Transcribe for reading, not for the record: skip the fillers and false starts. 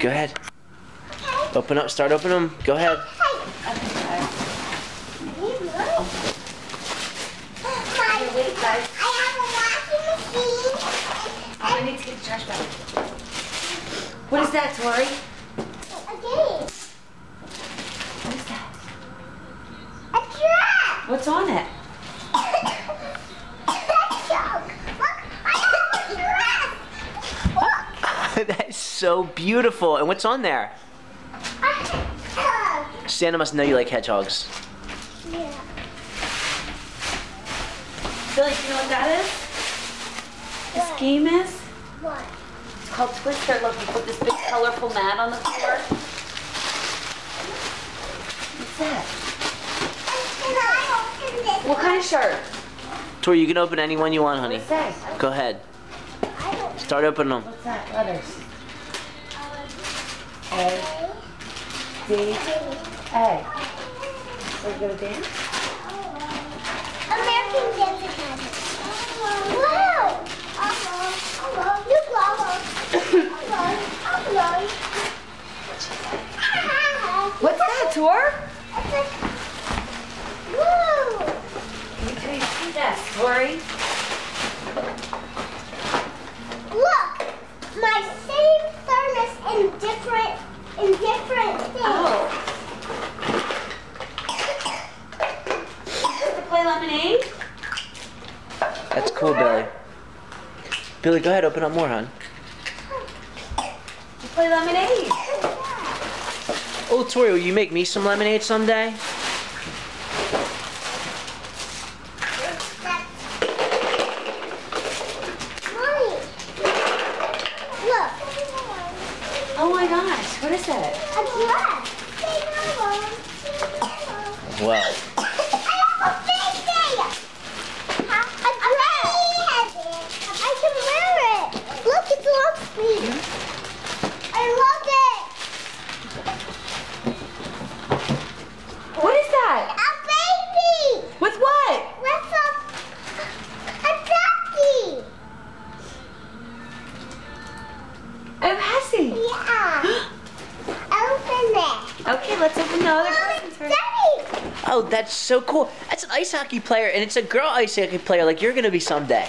Go ahead. Open up. Start opening them. Go ahead. Wait, guys. I have a washing machine. I need to get the trash bag. What is that, Tori? A game. What is that? A giraffe. What's on it? Look, I have a giraffe. Look. That is so beautiful. And what's on there? Santa must know you like hedgehogs. Yeah. Billy, do you know what that is? This What? game is? What? It's called Twister. Look, you put this big colorful mat on the floor. What's that? Can I open this? What kind of shirt? Tori, you can open any one you want, What honey. does it say? Go ahead. I don't Start opening them. What's that? Letters. A, know. D, A. So you gonna dance? American Dance Academy. Wow! Hello. You Hello. What's that, Tor? Woo! Can you see that, Tori? Look! My same thermos in different things. Oh. To play lemonade? That's cool, Billy. Billy, go ahead. Open up more, hon. To play lemonade. Oh, Tori, will you make me some lemonade someday? Mommy, look. Oh my gosh, what is that? A dress. Wow. I have a baby. A dress. I can wear it. Look, it's long sleeve. I love it. What is that? A baby. With what? With a ducky. Oh, Hassie. Yeah. Open it. Okay, let's open the other Mommy, presents first. Daddy. Oh, that's so cool. That's an ice hockey player, and it's a girl ice hockey player like you're going to be someday.